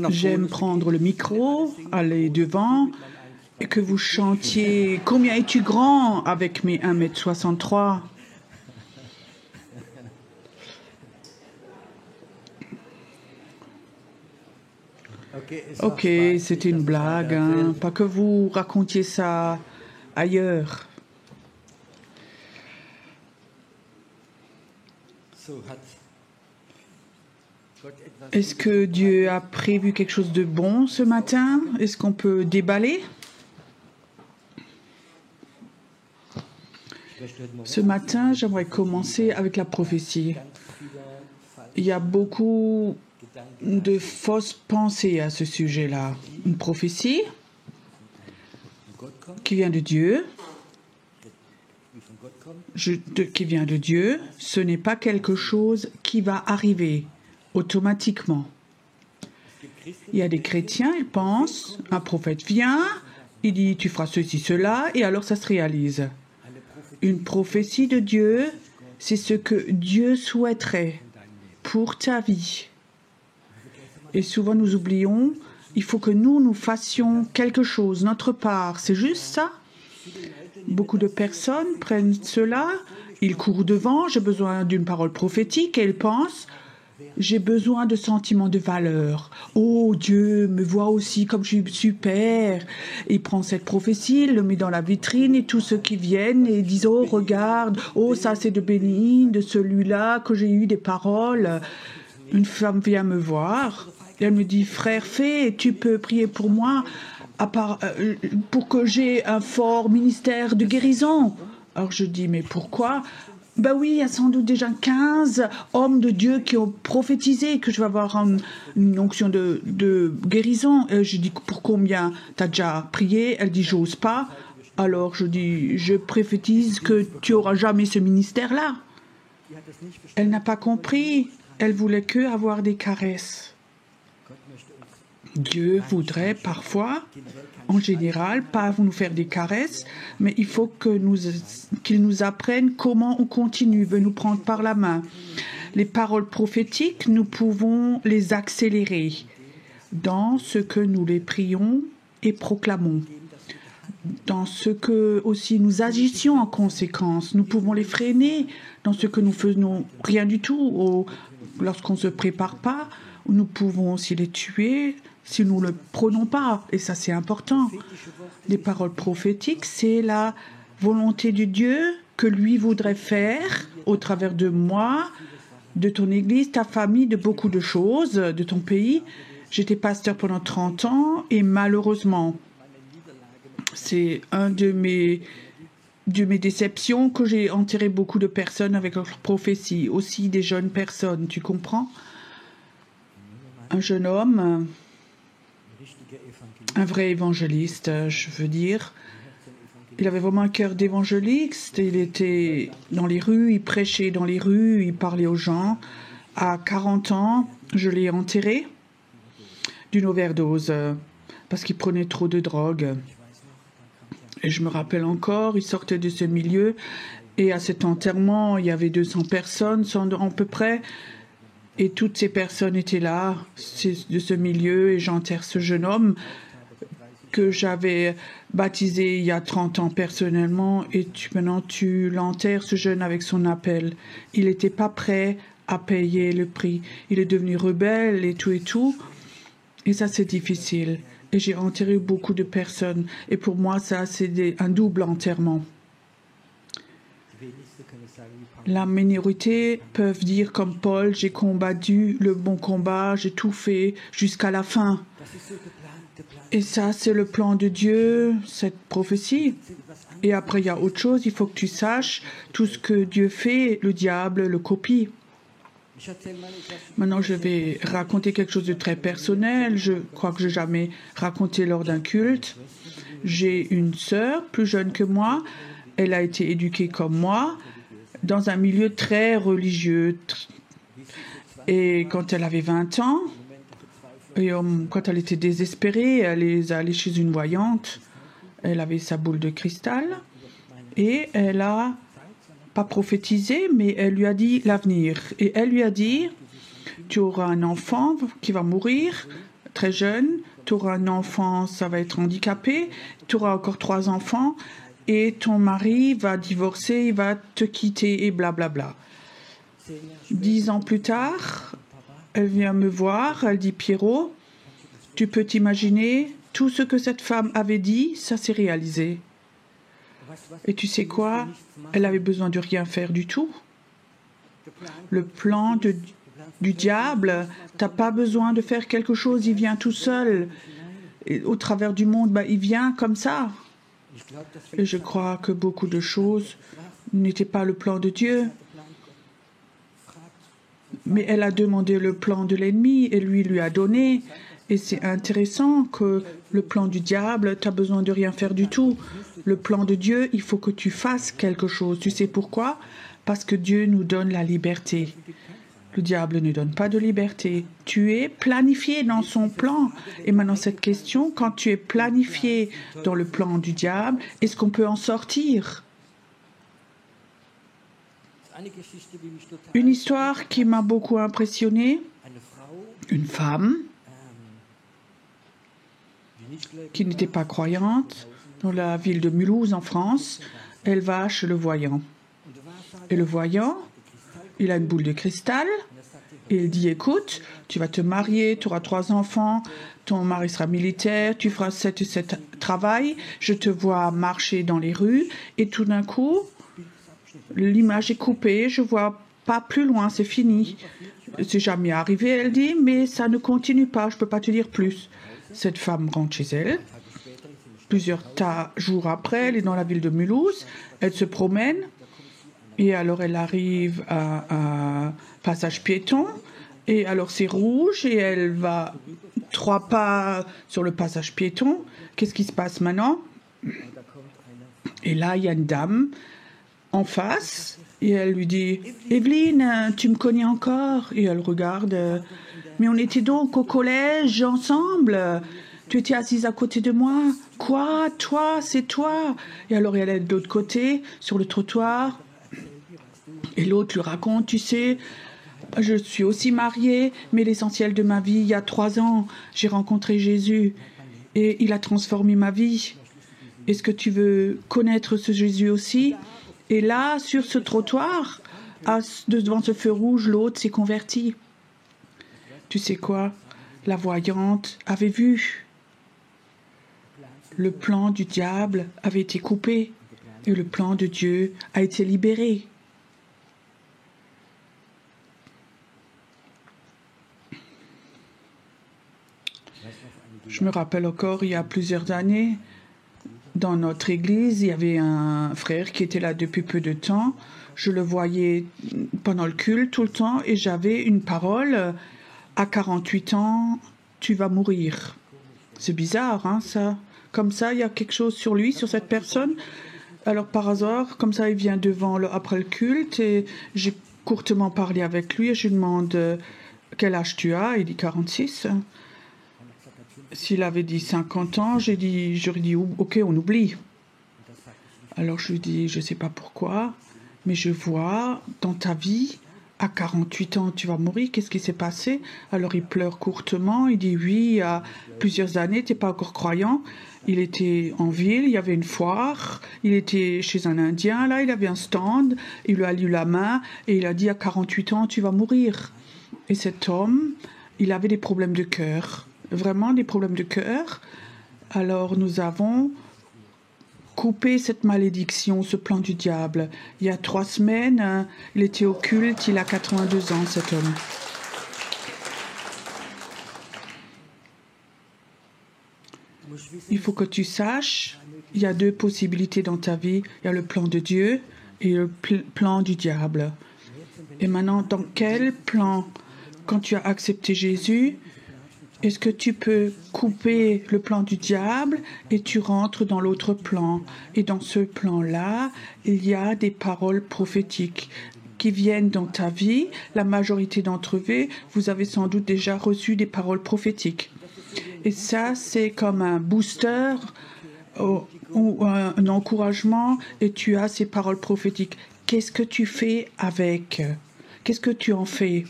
J'aime prendre le micro, aller devant et que vous chantiez « Combien es-tu grand ?» avec mes 1,63 m. Ok, c'était une blague, hein. Pas que vous racontiez ça ailleurs. Est-ce que Dieu a prévu quelque chose de bon ce matin? Est-ce qu'on peut déballer? Ce matin, j'aimerais commencer avec la prophétie. Il y a beaucoup de fausses pensées à ce sujet-là. Une prophétie qui vient de Dieu, ce n'est pas quelque chose qui va arriver automatiquement. Il y a des chrétiens, ils pensent, un prophète vient, il dit tu feras ceci, cela, et alors ça se réalise. Une prophétie de Dieu, c'est ce que Dieu souhaiterait pour ta vie. Et souvent nous oublions, il faut que nous fassions quelque chose, notre part. C'est juste ça. Beaucoup de personnes prennent cela, ils courent devant, j'ai besoin d'une parole prophétique, et ils pensent, j'ai besoin de sentiments de valeur. Oh, Dieu me voit aussi comme je suis super. Il prend cette prophétie, il le met dans la vitrine et tous ceux qui viennent et disent, oh, regarde, oh, ça c'est de béni, de celui-là que j'ai eu des paroles. Une femme vient me voir, elle me dit, frère Fé, tu peux prier pour moi pour que j'ai un fort ministère de guérison. Alors je dis, mais pourquoi ? Ben oui, il y a sans doute déjà 15 hommes de Dieu qui ont prophétisé que je vais avoir une onction de guérison. Et je dis, pour combien t'as déjà prié? Elle dit, j'ose pas. Alors je dis, je prophétise que tu auras jamais ce ministère-là. Elle n'a pas compris. Elle voulait que avoir des caresses. Dieu voudrait parfois, en général, pas nous faire des caresses, mais il faut qu'il nous apprenne comment on continue, veut nous prendre par la main. Les paroles prophétiques, nous pouvons les accélérer dans ce que nous les prions et proclamons. Dans ce que aussi nous agissions en conséquence, nous pouvons les freiner dans ce que nous faisons rien du tout. Lorsqu'on ne se prépare pas, nous pouvons aussi les tuer si nous ne le prenons pas. Et ça, c'est important. Les paroles prophétiques, c'est la volonté de Dieu que lui voudrait faire au travers de moi, de ton église, ta famille, de beaucoup de choses, de ton pays. J'étais pasteur pendant 30 ans et malheureusement, c'est un de mes déceptions que j'ai enterré beaucoup de personnes avec leurs prophéties, aussi des jeunes personnes, tu comprends? Un jeune homme, un vrai évangéliste, je veux dire. Il avait vraiment un cœur d'évangéliste. Il était dans les rues, il prêchait dans les rues, il parlait aux gens. À 40 ans, je l'ai enterré d'une overdose parce qu'il prenait trop de drogue. Et je me rappelle encore, il sortait de ce milieu et à cet enterrement, il y avait 200 personnes, à peu près. Et toutes ces personnes étaient là, de ce milieu, et j'enterre ce jeune homme que j'avais baptisé il y a 30 ans personnellement, et maintenant tu l'enterres, ce jeune, avec son appel. Il n'était pas prêt à payer le prix. Il est devenu rebelle et tout, et ça c'est difficile. Et j'ai enterré beaucoup de personnes, et pour moi ça c'est un double enterrement. La minorité peuvent dire comme Paul, j'ai combattu le bon combat, j'ai tout fait jusqu'à la fin. Et ça, c'est le plan de Dieu, cette prophétie. Et après, il y a autre chose, il faut que tu saches, tout ce que Dieu fait, le diable le copie. Maintenant, je vais raconter quelque chose de très personnel. Je crois que je n'ai jamais raconté lors d'un culte. J'ai une sœur plus jeune que moi. Elle a été éduquée comme moi dans un milieu très religieux. Et quand elle avait 20 ans, et quand elle était désespérée, elle est allée chez une voyante. Elle avait sa boule de cristal et elle a pas prophétisé, mais elle lui a dit l'avenir. Et elle lui a dit, tu auras un enfant qui va mourir très jeune, tu auras un enfant, ça va être handicapé, tu auras encore 3 enfants et ton mari va divorcer, il va te quitter et blablabla. 10 ans plus tard, elle vient me voir, elle dit, Pierrot, tu peux t'imaginer, tout ce que cette femme avait dit, ça s'est réalisé. Et tu sais quoi? Elle avait besoin de rien faire du tout. Le plan du diable, tu n'as pas besoin de faire quelque chose, il vient tout seul. Et au travers du monde, il vient comme ça. Et je crois que beaucoup de choses n'étaient pas le plan de Dieu. Mais elle a demandé le plan de l'ennemi et lui a donné. Et c'est intéressant que le plan du diable, tu n'as besoin de rien faire du tout. Le plan de Dieu, il faut que tu fasses quelque chose. Tu sais pourquoi? Parce que Dieu nous donne la liberté. Le diable ne donne pas de liberté. Tu es planifié dans son plan. Et maintenant, cette question, quand tu es planifié dans le plan du diable, est-ce qu'on peut en sortir? Une histoire qui m'a beaucoup impressionnée. Une femme qui n'était pas croyante, dans la ville de Mulhouse en France, elle va chez le voyant. Et le voyant, il a une boule de cristal, et il dit, écoute, tu vas te marier, tu auras 3 enfants, ton mari sera militaire, tu feras cet travail, je te vois marcher dans les rues, et tout d'un coup, l'image est coupée, je vois pas plus loin, c'est fini. C'est jamais arrivé, elle dit, mais ça ne continue pas, je peux pas te dire plus. Cette femme rentre chez elle. Plusieurs jours après, elle est dans la ville de Mulhouse. Elle se promène. Et alors, elle arrive à un passage piéton. Et alors, c'est rouge. Et elle va 3 pas sur le passage piéton. Qu'est-ce qui se passe maintenant? Et là, il y a une dame en face. Et elle lui dit, Evelyne, tu me connais encore? Et elle regarde... Mais on était donc au collège ensemble. Tu étais assise à côté de moi. Quoi? Toi? C'est toi? Et alors elle est de l'autre côté, sur le trottoir. Et l'autre lui raconte, tu sais, je suis aussi mariée, mais l'essentiel de ma vie, il y a 3 ans, j'ai rencontré Jésus. Et il a transformé ma vie. Est-ce que tu veux connaître ce Jésus aussi? Et là, sur ce trottoir, devant ce feu rouge, l'autre s'est converti. Tu sais quoi? La voyante avait vu. Le plan du diable avait été coupé et le plan de Dieu a été libéré. Je me rappelle encore, il y a plusieurs années, dans notre église, il y avait un frère qui était là depuis peu de temps. Je le voyais pendant le culte tout le temps et j'avais une parole... À 48 ans, tu vas mourir. C'est bizarre, hein, ça. Comme ça, il y a quelque chose sur lui, sur cette personne. Alors, par hasard, comme ça, il vient après le culte et j'ai courtement parlé avec lui et je lui demande quel âge tu as. Il dit 46. S'il avait dit 50 ans, j'aurais dit, ok, on oublie. Alors, je lui dis, je ne sais pas pourquoi, mais je vois dans ta vie... À 48 ans, tu vas mourir. Qu'est-ce qui s'est passé? Alors, il pleure courtement. Il dit, oui, il y a plusieurs années, tu n'es pas encore croyant. Il était en ville, il y avait une foire. Il était chez un Indien, là, il avait un stand. Il lui a lu la main et il a dit, à 48 ans, tu vas mourir. Et cet homme, il avait des problèmes de cœur. Vraiment des problèmes de cœur. Alors, nous avons... couper cette malédiction, ce plan du diable. Il y a 3 semaines, il était au culte, il a 82 ans, cet homme. Il faut que tu saches, il y a 2 possibilités dans ta vie. Il y a le plan de Dieu et le plan du diable. Et maintenant, dans quel plan, quand tu as accepté Jésus, est-ce que tu peux couper le plan du diable et tu rentres dans l'autre plan? Et dans ce plan-là, il y a des paroles prophétiques qui viennent dans ta vie. La majorité d'entre vous avez sans doute déjà reçu des paroles prophétiques. Et ça, c'est comme un booster ou un encouragement et tu as ces paroles prophétiques. Qu'est-ce que tu fais avec? Qu'est-ce que tu en fais?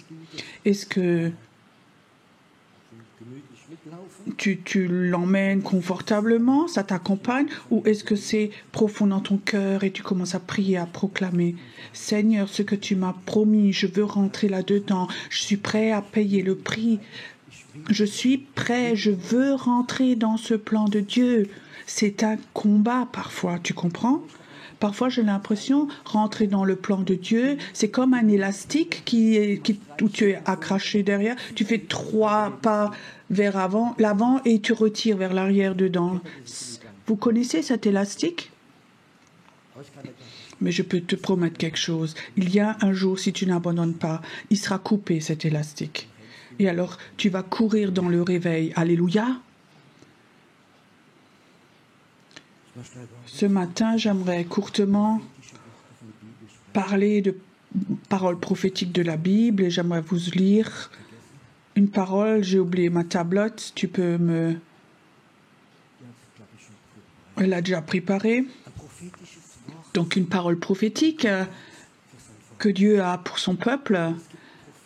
Est-ce que tu l'emmènes confortablement, ça t'accompagne, ou est-ce que c'est profond dans ton cœur et tu commences à prier, à proclamer, Seigneur, ce que tu m'as promis, je veux rentrer là-dedans, je suis prêt à payer le prix, je suis prêt, je veux rentrer dans ce plan de Dieu. C'est un combat parfois, tu comprends? Parfois, j'ai l'impression, rentrer dans le plan de Dieu, c'est comme un élastique où tu es accroché derrière. Tu fais 3 pas vers l'avant et tu retires vers l'arrière dedans. Vous connaissez cet élastique? Mais je peux te promettre quelque chose. Il y a un jour, si tu n'abandonnes pas, il sera coupé, cet élastique. Et alors, tu vas courir dans le réveil. Alléluia! Ce matin, j'aimerais courtement parler de paroles prophétiques de la Bible et j'aimerais vous lire une parole. J'ai oublié ma tablette. Tu peux me... Elle a déjà préparé. Donc une parole prophétique que Dieu a pour son peuple.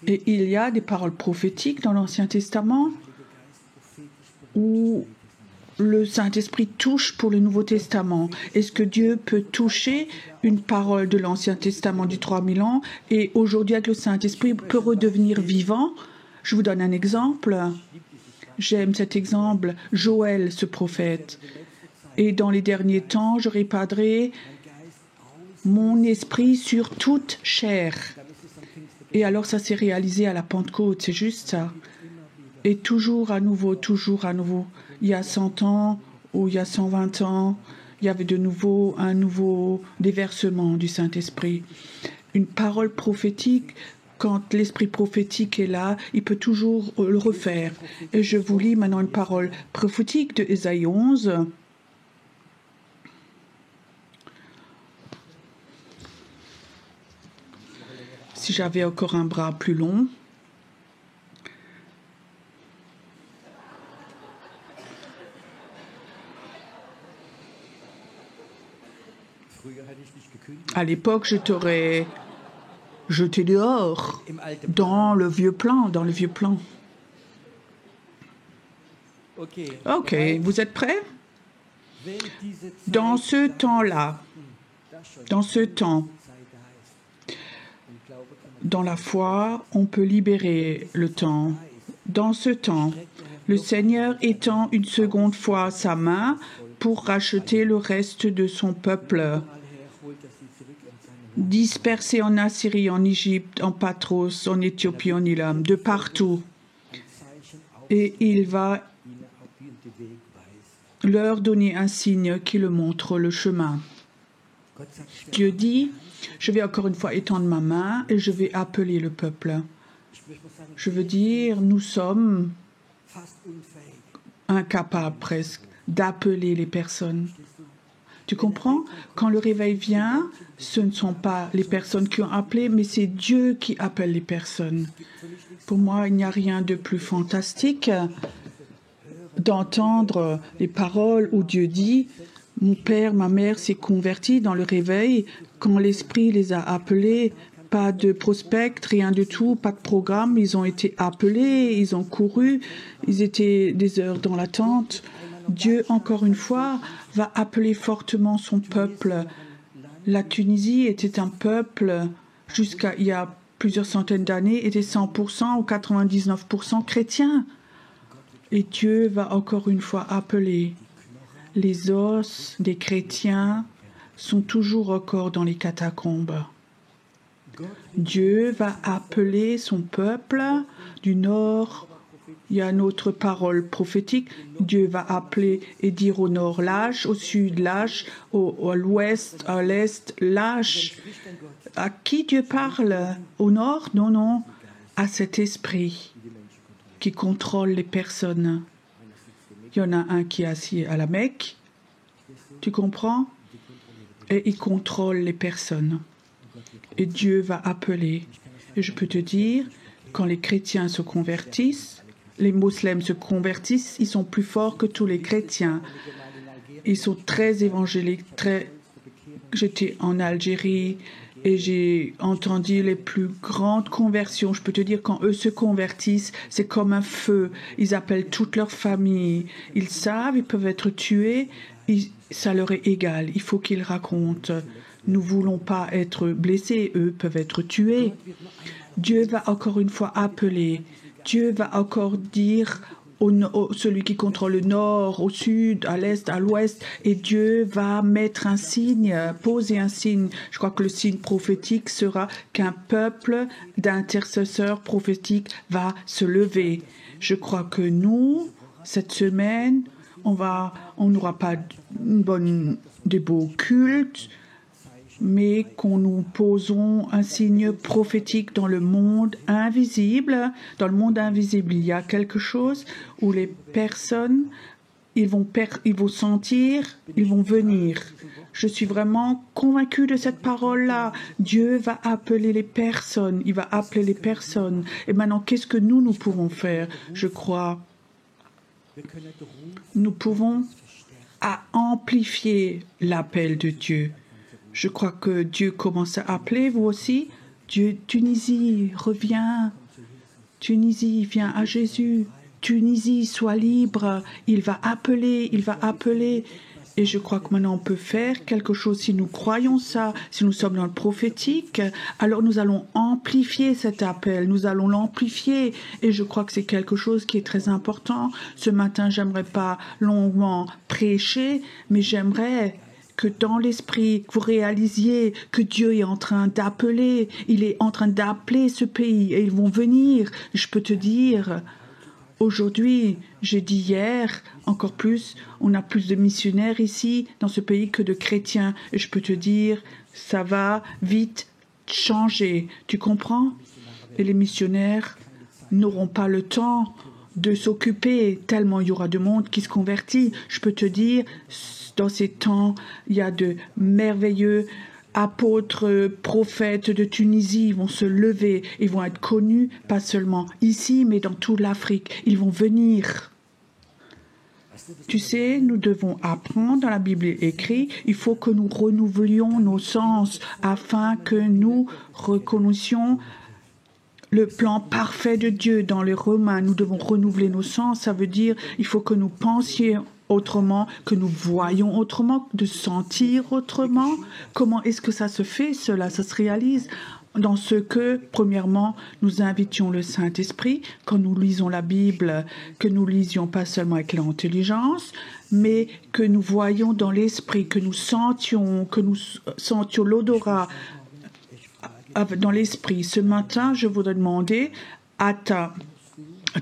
Et il y a des paroles prophétiques dans l'Ancien Testament où le Saint-Esprit touche pour le Nouveau Testament. Est-ce que Dieu peut toucher une parole de l'Ancien Testament du 3000 ans et aujourd'hui avec le Saint-Esprit peut redevenir vivant? Je vous donne un exemple. J'aime cet exemple. Joël, ce prophète. Et dans les derniers temps, je répandrai mon esprit sur toute chair. Et alors ça s'est réalisé à la Pentecôte, c'est juste ça. Et toujours à nouveau, il y a 100 ans ou il y a 120 ans, il y avait de nouveau un nouveau déversement du Saint-Esprit. Une parole prophétique, quand l'esprit prophétique est là, il peut toujours le refaire. Et je vous lis maintenant une parole prophétique de Ésaïe 11. Si j'avais encore un bras plus long. À l'époque, je t'aurais jeté dehors, dans le vieux plan, Ok, vous êtes prêts? Dans ce temps-là, dans la foi, on peut libérer le temps. Dans ce temps, le Seigneur étend une seconde fois sa main pour racheter le reste de son peuple, dispersés en Assyrie, en Égypte, en Patros, en Éthiopie, en Élam, de partout. Et il va leur donner un signe qui le montre le chemin. Dieu dit, je vais encore une fois étendre ma main et je vais appeler le peuple. Je veux dire, nous sommes incapables presque d'appeler les personnes. Tu comprends? Quand le réveil vient, ce ne sont pas les personnes qui ont appelé, mais c'est Dieu qui appelle les personnes. Pour moi, il n'y a rien de plus fantastique d'entendre les paroles où Dieu dit « Mon père, ma mère s'est converti dans le réveil quand l'Esprit les a appelés. » Pas de prospect, rien du tout, pas de programme. Ils ont été appelés, ils ont couru, ils étaient des heures dans l'attente. Dieu, encore une fois, va appeler fortement son peuple. La Tunisie était un peuple, jusqu'à il y a plusieurs centaines d'années, était 100% ou 99% chrétien. Et Dieu va encore une fois appeler. Les os des chrétiens sont toujours encore dans les catacombes. Dieu va appeler son peuple du nord. Il y a une autre parole prophétique. Dieu va appeler et dire au nord lâche, au sud lâche, à l'ouest, à l'est lâche. À qui Dieu parle? Au nord? Non, non. À cet esprit qui contrôle les personnes. Il y en a un qui est assis à la Mecque. Tu comprends? Et il contrôle les personnes. Et Dieu va appeler. Et je peux te dire, quand les chrétiens se convertissent, les musulmans se convertissent, ils sont plus forts que tous les chrétiens. Ils sont très évangéliques, très... J'étais en Algérie et j'ai entendu les plus grandes conversions. Je peux te dire, quand eux se convertissent, c'est comme un feu. Ils appellent toute leur famille. Ils savent, ils peuvent être tués. Ça leur est égal. Il faut qu'ils racontent. Nous ne voulons pas être blessés. Eux peuvent être tués. Dieu va encore une fois appeler. Dieu va encore dire celui qui contrôle le nord, au sud, à l'est, à l'ouest, et Dieu va mettre un signe, poser un signe. Je crois que le signe prophétique sera qu'un peuple d'intercesseurs prophétiques va se lever. Je crois que nous, cette semaine, on n'aura pas des beaux cultes, mais qu'on nous posons un signe prophétique dans le monde invisible. Dans le monde invisible, il y a quelque chose où les personnes, ils vont sentir, ils vont venir. Je suis vraiment convaincue de cette parole-là. Dieu va appeler les personnes, il va appeler les personnes. Et maintenant, qu'est-ce que nous pouvons faire? Je crois, nous pouvons amplifier l'appel de Dieu. Je crois que Dieu commence à appeler, vous aussi. Dieu, Tunisie, reviens. Tunisie, viens à Jésus. Tunisie, sois libre. Il va appeler, il va appeler. Et je crois que maintenant on peut faire quelque chose. Si nous croyons ça, si nous sommes dans le prophétique, alors nous allons amplifier cet appel. Nous allons l'amplifier. Et je crois que c'est quelque chose qui est très important. Ce matin, j'aimerais pas longuement prêcher, mais j'aimerais que dans l'esprit, vous réalisiez que Dieu est en train d'appeler, il est en train d'appeler ce pays et ils vont venir. Je peux te dire, aujourd'hui, j'ai dit hier, encore plus, on a plus de missionnaires ici, dans ce pays, que de chrétiens. Et je peux te dire, ça va vite changer. Tu comprends? Et les missionnaires n'auront pas le temps de s'occuper, tellement il y aura de monde qui se convertit. Je peux te dire, dans ces temps, il y a de merveilleux apôtres, prophètes de Tunisie. Ils vont se lever, ils vont être connus, pas seulement ici, mais dans toute l'Afrique. Ils vont venir. Tu sais, nous devons apprendre, dans la Bible écrit, il faut que nous renouvelions nos sens afin que nous reconnaissions le plan parfait de Dieu. Dans les Romains, nous devons renouveler nos sens. Ça veut dire il faut que nous pensions autrement, que nous voyons autrement, de sentir autrement. Comment est-ce que ça se fait, cela? Ça se réalise dans ce que, premièrement, nous invitions le Saint-Esprit, quand nous lisons la Bible, que nous lisions pas seulement avec l'intelligence, mais que nous voyions dans l'esprit, que nous sentions l'odorat dans l'esprit. Ce matin, je voudrais demander à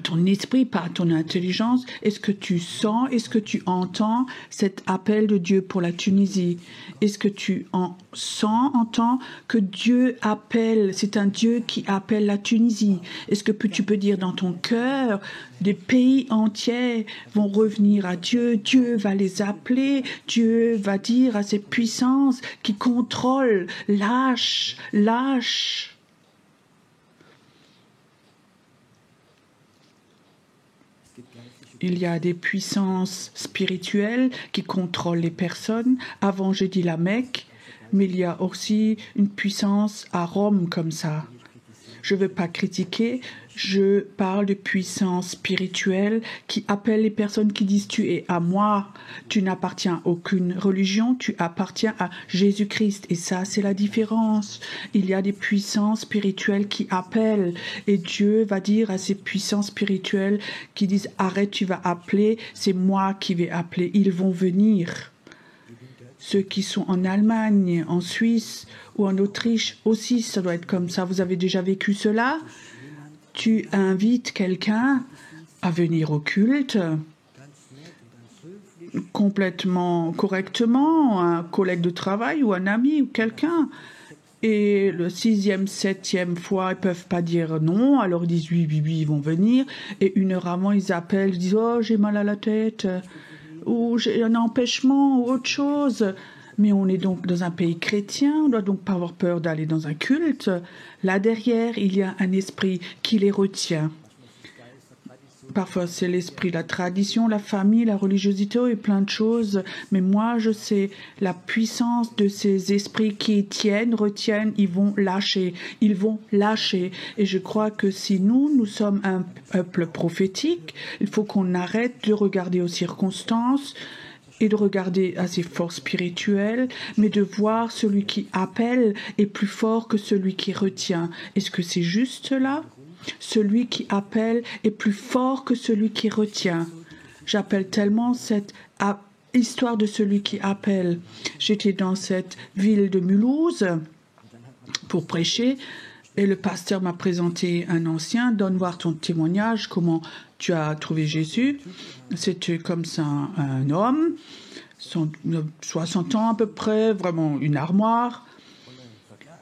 ton esprit, pas à ton intelligence, est-ce que tu sens, est-ce que tu entends cet appel de Dieu pour la Tunisie? Est-ce que tu entends que Dieu appelle, c'est un Dieu qui appelle la Tunisie? Est-ce que tu peux dire dans ton cœur, des pays entiers vont revenir à Dieu, Dieu va les appeler, Dieu va dire à ces puissances qui contrôlent, lâche. Il y a des puissances spirituelles qui contrôlent les personnes. Avant, j'ai dit la Mecque, mais il y a aussi une puissance à Rome comme ça. Je ne veux pas critiquer, je parle de puissance spirituelle qui appelle les personnes qui disent « tu es à moi ». Tu n'appartiens à aucune religion, tu appartiens à Jésus-Christ. Et ça, c'est la différence. Il y a des puissances spirituelles qui appellent. Et Dieu va dire à ces puissances spirituelles qui disent « arrête, tu vas appeler, c'est moi qui vais appeler ». Ils vont venir. Ceux qui sont en Allemagne, en Suisse ou en Autriche aussi, ça doit être comme ça. Vous avez déjà vécu cela? Tu invites quelqu'un à venir au culte complètement correctement, un collègue de travail ou un ami ou quelqu'un. Et le 6e, 7e fois, ils ne peuvent pas dire non. Alors ils disent oui, oui, oui, ils vont venir. Et 1 heure avant, ils appellent, ils disent oh, j'ai mal à la tête, ou j'ai un empêchement, ou autre chose. Mais on est donc dans un pays chrétien, on ne doit donc pas avoir peur d'aller dans un culte. Là derrière, il y a un esprit qui les retient. Parfois, c'est l'esprit, la tradition, la famille, la religiosité et plein de choses. Mais moi, je sais la puissance de ces esprits qui tiennent, retiennent, ils vont lâcher. Ils vont lâcher. Et je crois que si nous sommes un peuple prophétique, il faut qu'on arrête de regarder aux circonstances et de regarder à ses forces spirituelles, mais de voir celui qui appelle est plus fort que celui qui retient. Est-ce que c'est juste là ? Celui qui appelle est plus fort que celui qui retient. J'appelle tellement cette histoire de celui qui appelle. J'étais dans cette ville de Mulhouse pour prêcher et le pasteur m'a présenté un ancien. Donne voir ton témoignage, comment tu as trouvé Jésus. C'était comme ça un homme, 60 ans à peu près, vraiment une armoire.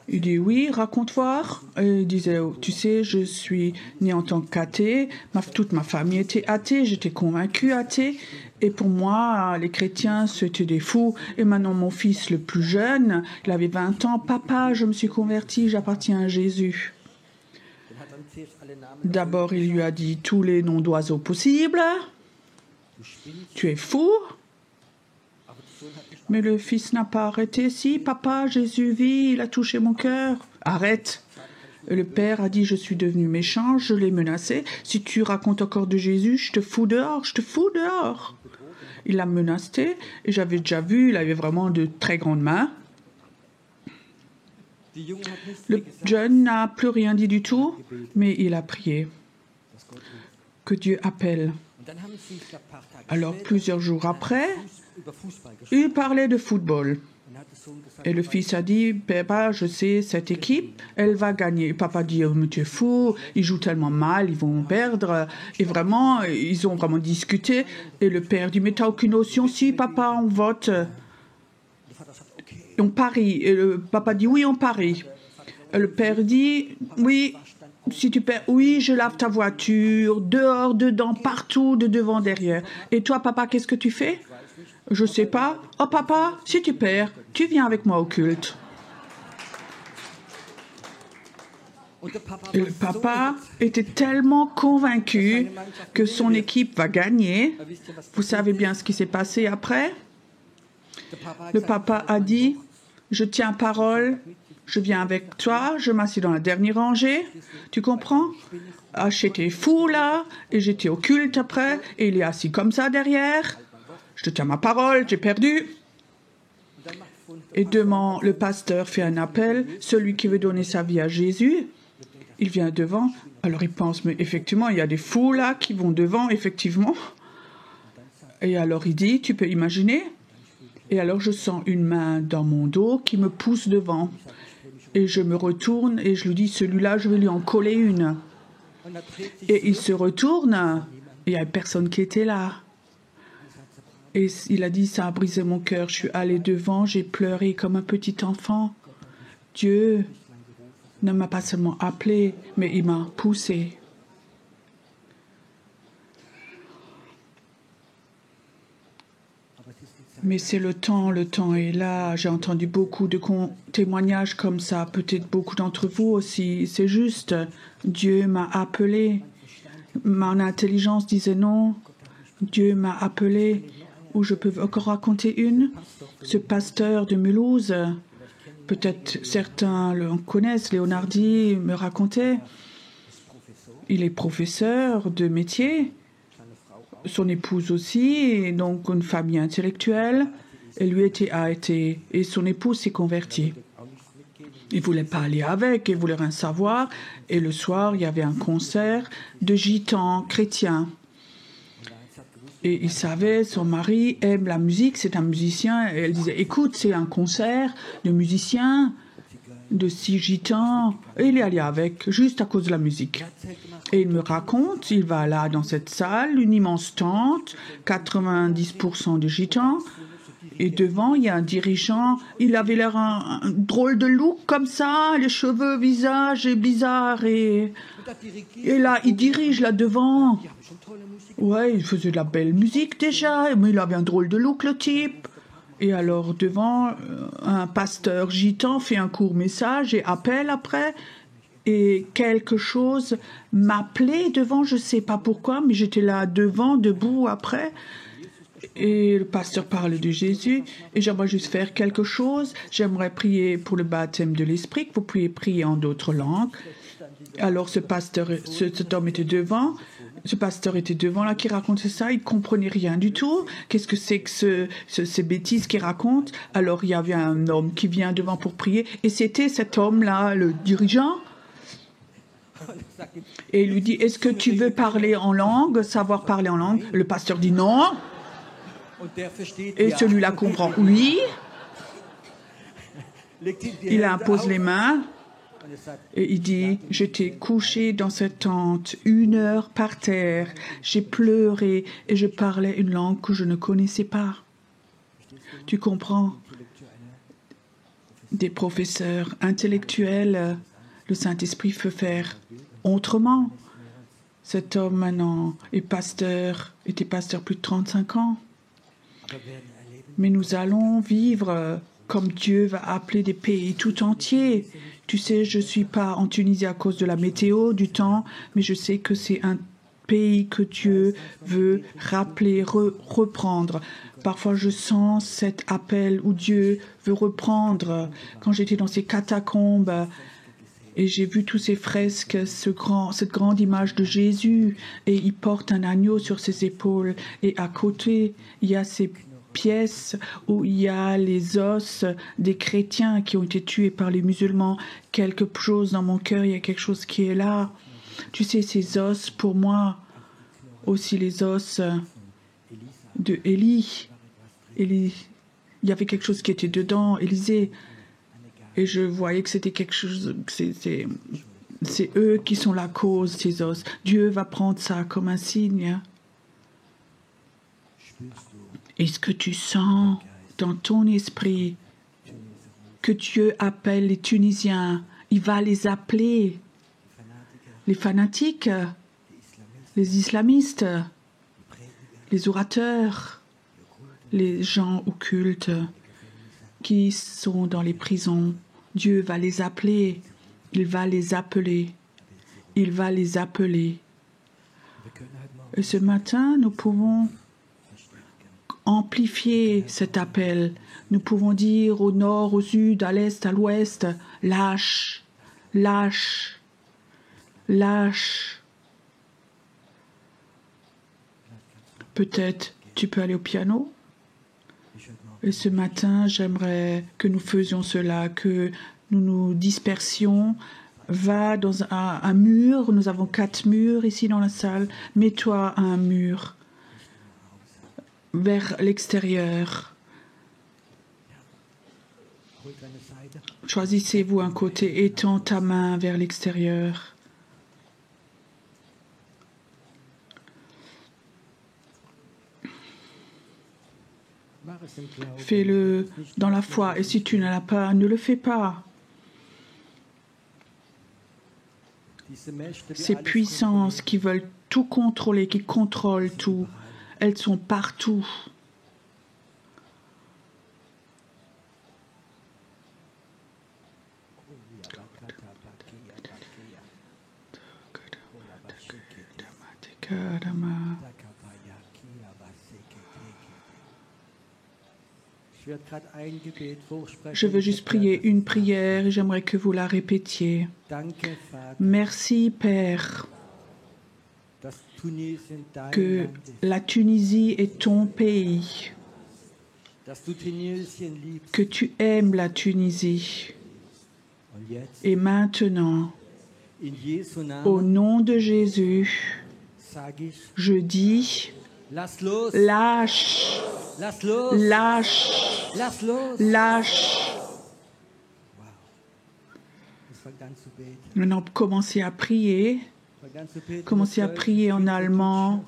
Il dit oui, raconte voir. Il disait, tu sais, je suis né en tant qu'athée, toute ma famille était athée, j'étais convaincu athée. Et pour moi, les chrétiens, c'était des fous. Et maintenant, mon fils le plus jeune, il avait 20 ans. Papa, je me suis converti, j'appartiens à Jésus. D'abord, il lui a dit tous les noms d'oiseaux possibles. Tu es fou. Mais le fils n'a pas arrêté. Si, papa, Jésus vit, il a touché mon cœur. Arrête. Le père a dit, je suis devenu méchant, je l'ai menacé. Si tu racontes encore de Jésus, je te fous dehors, je te fous dehors. Il l'a menacé et j'avais déjà vu, il avait vraiment de très grandes mains. Le jeune n'a plus rien dit du tout, mais il a prié que Dieu appelle. Alors, plusieurs jours après, il parlait de football. Et le fils a dit, papa, je sais, cette équipe, elle va gagner. Papa dit, oh, mais tu es fou, ils jouent tellement mal, ils vont perdre. Et vraiment, ils ont vraiment discuté. Et le père dit, mais tu n'as aucune notion? Si, papa, on vote. On parie. Et le papa dit, oui, on parie. Et le père dit, oui, si tu perds, oui, je lave ta voiture, dehors, dedans, partout, de devant, derrière. Et toi, papa, qu'est-ce que tu fais? Je sais pas. Oh papa, si tu perds, tu viens avec moi au culte. Et le papa était tellement convaincu que son équipe va gagner. Vous savez bien ce qui s'est passé après? Le papa a dit, je tiens parole, je viens avec toi, je m'assieds dans la dernière rangée. Tu comprends? Ah, j'étais fou là, et j'étais au culte après, et il est assis comme ça derrière. Je te tiens ma parole, j'ai perdu. Et demain, le pasteur fait un appel. Celui qui veut donner sa vie à Jésus, il vient devant. Alors il pense, mais effectivement, il y a des fous là qui vont devant, effectivement. Et alors il dit, tu peux imaginer? Et alors je sens une main dans mon dos qui me pousse devant. Et je me retourne et je lui dis, celui-là, je vais lui en coller une. Et il se retourne, il n'y a personne qui était là. Et il a dit, ça a brisé mon cœur. Je suis allée devant, j'ai pleuré comme un petit enfant. Dieu ne m'a pas seulement appelé, mais il m'a poussé. Mais c'est le temps est là. J'ai entendu beaucoup de témoignages comme ça, peut-être beaucoup d'entre vous aussi. C'est juste, Dieu m'a appelé. Mon intelligence disait non. Dieu m'a appelé. Ou je peux encore raconter une. Ce pasteur de Mulhouse, peut-être certains le connaissent, Leonardi me racontait. Il est professeur de métier. Son épouse aussi, et donc une famille intellectuelle. Et lui et son épouse s'est convertie. Il ne voulait pas aller avec, il voulait rien savoir. Et le soir, il y avait un concert de gitans chrétiens. Et il savait, son mari aime la musique, c'est un musicien. Et elle disait, écoute, c'est un concert de musiciens, de 6 gitans. Et il est allé avec, juste à cause de la musique. Et il me raconte, il va là dans cette salle, une immense tente, 90% de gitans. Et devant, il y a un dirigeant, il avait l'air un drôle de look comme ça, les cheveux, visage est bizarre. Et là, il dirige là devant. Ouais, il faisait de la belle musique déjà, mais il avait un drôle de look, le type. Et alors, devant, un pasteur gitan fait un court message et appelle après. Et quelque chose m'appelait devant, je ne sais pas pourquoi, mais j'étais là devant, debout après. Et le pasteur parle de Jésus. Et j'aimerais juste faire quelque chose. J'aimerais prier pour le baptême de l'Esprit, que vous puissiez prier en d'autres langues. Alors cet homme était devant. Ce pasteur était devant là qui racontait ça, il ne comprenait rien du tout. Qu'est-ce que c'est que ces bêtises qu'il raconte? Alors il y avait un homme qui vient devant pour prier et c'était cet homme-là, le dirigeant. Et il lui dit, est-ce que tu veux parler en langue, savoir parler en langue? Le pasteur dit non. Et celui-là comprend oui. Il impose les mains. Et il dit, j'étais couché dans cette tente 1 heure par terre, j'ai pleuré et je parlais une langue que je ne connaissais pas. Tu comprends? Des professeurs intellectuels, le Saint-Esprit peut faire autrement. Cet homme maintenant était pasteur plus de 35 ans. Mais nous allons vivre comme Dieu va appeler des pays tout entiers. Tu sais, je ne suis pas en Tunisie à cause de la météo, du temps, mais je sais que c'est un pays que Dieu veut rappeler, reprendre. Parfois, je sens cet appel où Dieu veut reprendre. Quand j'étais dans ces catacombes et j'ai vu tous ces fresques, cette grande image de Jésus, et il porte un agneau sur ses épaules, et à côté, il y a ces pièces où il y a les os des chrétiens qui ont été tués par les musulmans. Quelque chose dans mon cœur, il y a quelque chose qui est là. Tu sais, ces os, pour moi, aussi les os de Élie. Il y avait quelque chose qui était dedans, Élisée. Et je voyais que c'était quelque chose... C'est eux qui sont la cause, ces os. Dieu va prendre ça comme un signe. Est-ce que tu sens dans ton esprit que Dieu appelle les Tunisiens? Il va les appeler les fanatiques, les islamistes, les orateurs, les gens occultes qui sont dans les prisons. Dieu va les appeler, il va les appeler, il va les appeler. Et ce matin, nous pouvons amplifier cet appel. Nous pouvons dire au nord, au sud, à l'est, à l'ouest, lâche, lâche, lâche. Peut-être tu peux aller au piano. Et ce matin, j'aimerais que nous faisions cela, que nous nous dispersions. Va dans un mur. Nous avons 4 murs ici dans la salle. Mets-toi à un mur vers l'extérieur. Choisissez-vous un côté, étends ta main vers l'extérieur. Fais-le dans la foi, et si tu ne l'as pas, ne le fais pas. Ces puissances qui veulent tout contrôler, qui contrôlent tout, elles sont partout. Je veux juste prier une prière et j'aimerais que vous la répétiez. Merci, Père, que la Tunisie est ton pays, que tu aimes la Tunisie. Et maintenant, au nom de Jésus, je dis, lâche, lâche, lâche. Maintenant, commencez à prier en allemand,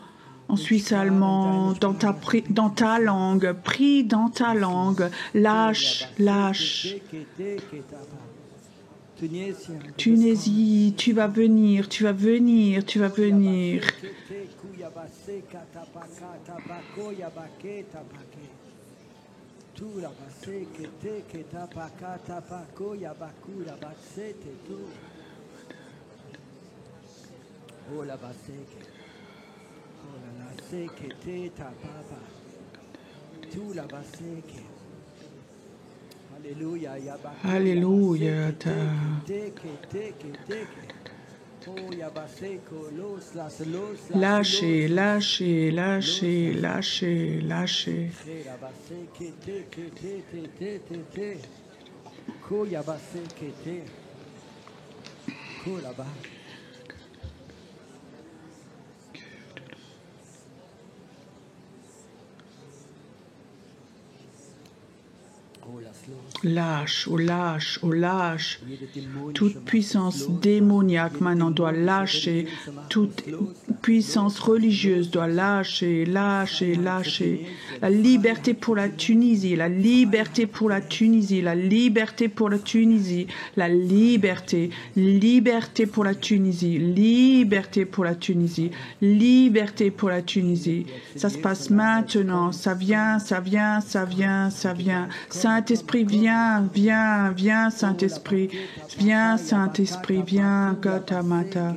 en suisse allemand, dans ta langue, prie dans ta langue, lâche, lâche. Tunisie, tu vas venir, tu vas venir, tu vas venir. Alléluia. Lâchez, lâchez, lâchez, lâchez, lâchez. Lâche, oh lâche, oh lâche. Toute puissance démoniaque maintenant doit lâcher. Toute puissance religieuse doit lâcher, lâcher, lâcher. La liberté pour la Tunisie, la liberté pour la Tunisie, la liberté pour la Tunisie, la liberté, liberté pour la Tunisie, liberté pour la Tunisie, liberté pour la Tunisie. Ça se passe maintenant, ça vient, ça vient, ça vient, ça vient. Saint-Esprit, viens, viens, viens, Saint-Esprit, viens, Saint-Esprit, viens, Gatamata.